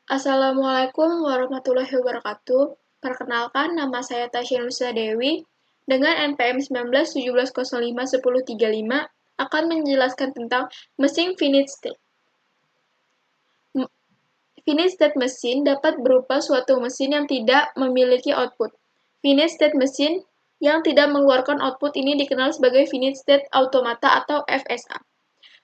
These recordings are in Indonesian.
Assalamualaikum warahmatullahi wabarakatuh. Perkenalkan, nama saya Tasya Nusa Dewi dengan NPM 1917051035 akan menjelaskan tentang mesin finite state. Finite state mesin dapat berupa suatu mesin yang tidak memiliki output. Finite state mesin yang tidak mengeluarkan output ini dikenal sebagai finite state automata atau FSA.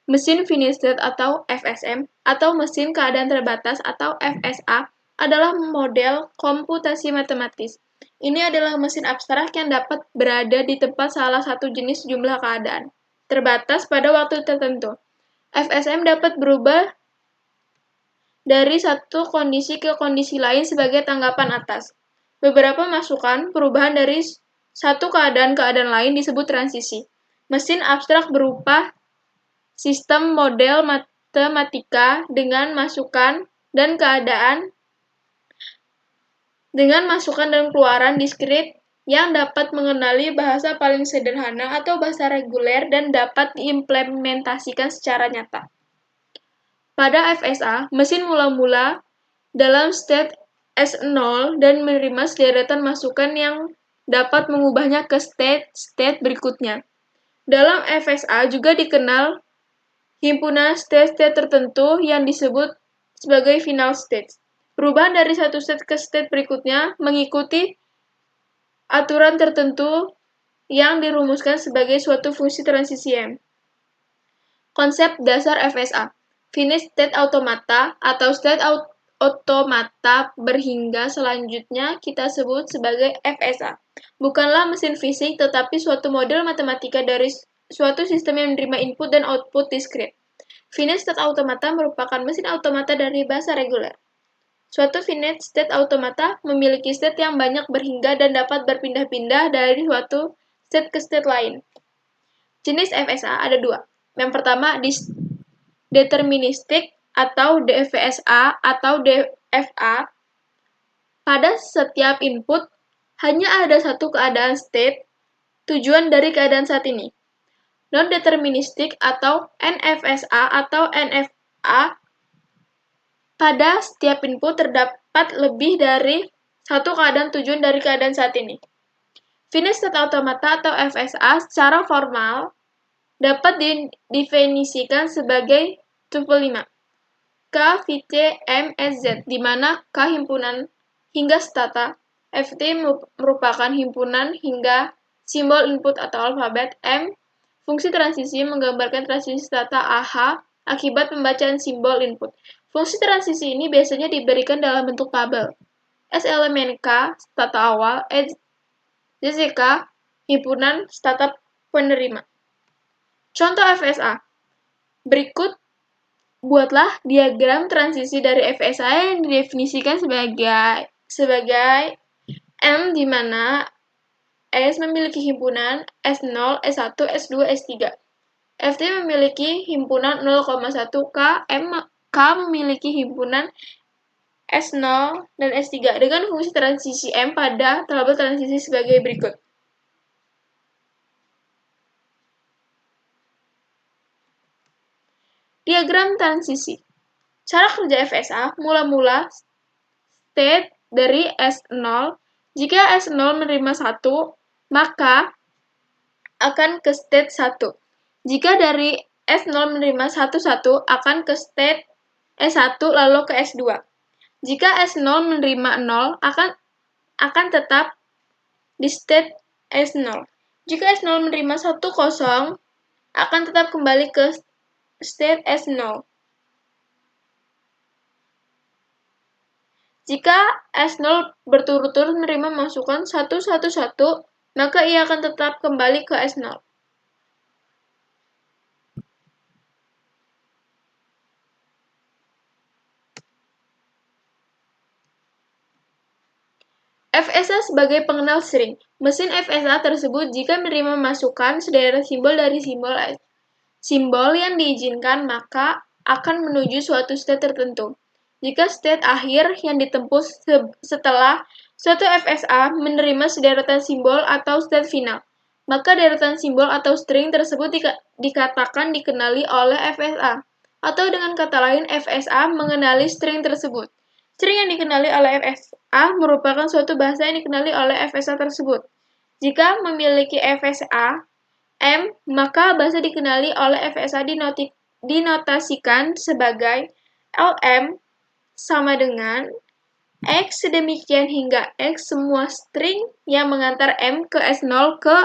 Mesin finite state atau FSM atau mesin keadaan terbatas atau FSA adalah model komputasi matematis. Ini adalah mesin abstrak yang dapat berada di tempat salah satu jenis jumlah keadaan terbatas pada waktu tertentu. FSM dapat berubah dari satu kondisi ke kondisi lain sebagai tanggapan atas. Beberapa masukan perubahan dari satu keadaan lain disebut transisi. Mesin abstrak berupa sistem model matematika dengan masukan dan keluaran diskrit yang dapat mengenali bahasa paling sederhana atau bahasa reguler dan dapat diimplementasikan secara nyata. Pada FSA, mesin mula-mula dalam state S0 dan menerima sederetan masukan yang dapat mengubahnya ke state berikutnya. Dalam FSA juga dikenal himpunan state-state tertentu yang disebut sebagai final state. Perubahan dari satu state ke state berikutnya mengikuti aturan tertentu yang dirumuskan sebagai suatu fungsi transisi M. Konsep dasar FSA. Finite state automata atau state automata berhingga selanjutnya kita sebut sebagai FSA. Bukanlah mesin fisik tetapi suatu model matematika dari suatu sistem yang menerima input dan output diskrit. Finite state automata merupakan mesin automata dari bahasa reguler. Suatu finite state automata memiliki state yang banyak berhingga dan dapat berpindah-pindah dari suatu state ke state lain. Jenis FSA ada dua. Yang pertama, deterministik atau DFSA atau DFA. Pada setiap input, hanya ada satu keadaan state, tujuan dari keadaan saat ini. Non-deterministik atau NFSA atau NFA. Pada setiap input terdapat lebih dari satu keadaan tujuan dari keadaan saat ini. Finite state automata atau FSA secara formal dapat didefinisikan sebagai tuple 5. K, VT, M, SZ, di mana K himpunan hingga stata, FT merupakan himpunan hingga simbol input atau alfabet, M, fungsi transisi menggambarkan transisi stata AH akibat pembacaan simbol input. Fungsi transisi ini biasanya diberikan dalam bentuk tabel. S elemen K, stata awal, ZK, himpunan stata penerima. Contoh FSA. Berikut buatlah diagram transisi dari FSA yang didefinisikan sebagai M di mana S memiliki himpunan S0, S1, S2, S3. FT memiliki himpunan 0,1 K, K memiliki himpunan S0 dan S3 dengan fungsi transisi M pada tabel transisi sebagai berikut. Diagram transisi. Cara kerja FSA mula-mula state dari S0. Jika S0 menerima 1, maka akan ke state 1. Jika dari S0 menerima 11 akan ke state S1 lalu ke S2. Jika S0 menerima 0 akan tetap di state S0. Jika S0 menerima 10 akan tetap kembali ke state S0. Jika S0 berturut-turut menerima masukan 111, maka ia akan tetap kembali ke S0. FSA sebagai pengenal string. Mesin FSA tersebut jika menerima masukan sederet simbol dari simbol yang diizinkan, maka akan menuju suatu state tertentu. Jika state akhir yang ditempuh setelah suatu FSA menerima sederetan simbol atau state final, maka deretan simbol atau string tersebut dikatakan dikenali oleh FSA. Atau dengan kata lain, FSA mengenali string tersebut. String yang dikenali oleh FSA merupakan suatu bahasa yang dikenali oleh FSA tersebut. Jika memiliki FSA M, maka bahasa dikenali oleh FSA dinotasikan sebagai LM sama dengan X sedemikian hingga X semua string yang mengantar M ke S0 ke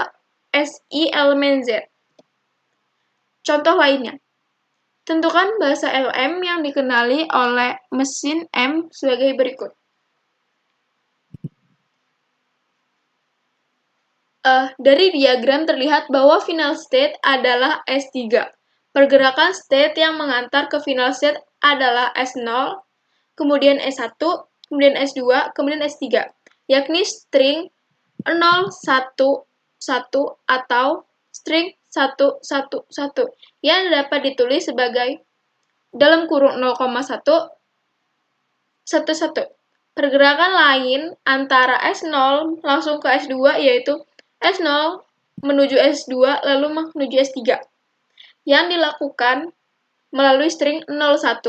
SI elemen Z. Contoh lainnya, tentukan bahasa LM yang dikenali oleh mesin M sebagai berikut. Dari diagram terlihat bahwa final state adalah S3. Pergerakan state yang mengantar ke final state adalah S0, kemudian S1, kemudian S2, kemudian S3, yakni string 0, 1, 1 atau string 1, 1, 1 yang dapat ditulis sebagai dalam kurung 0,1, 1, 1. Pergerakan lain antara S0 langsung ke S2 yaitu S0 menuju S2 lalu menuju S3 yang dilakukan melalui string 01.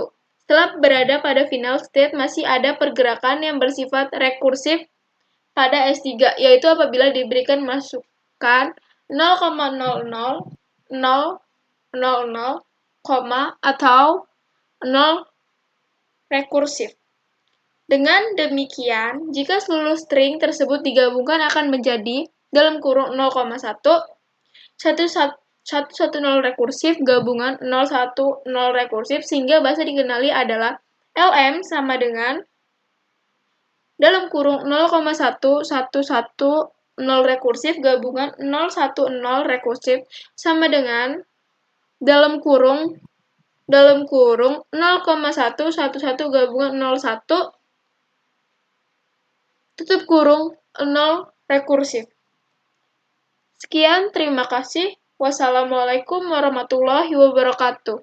Setelah berada pada final state, masih ada pergerakan yang bersifat rekursif pada S3, yaitu apabila diberikan masukan 0,00, 000, atau 0 rekursif. Dengan demikian, jika seluruh string tersebut digabungkan akan menjadi dalam kurung 0,1, 110 rekursif gabungan 010 rekursif sehingga bahasa dikenali adalah LM sama dengan dalam kurung 0,1110 rekursif gabungan 010 rekursif sama dengan dalam kurung 0,111 gabungan 01 tutup kurung 0 rekursif. Sekian, terima kasih. Wassalamualaikum warahmatullahi wabarakatuh.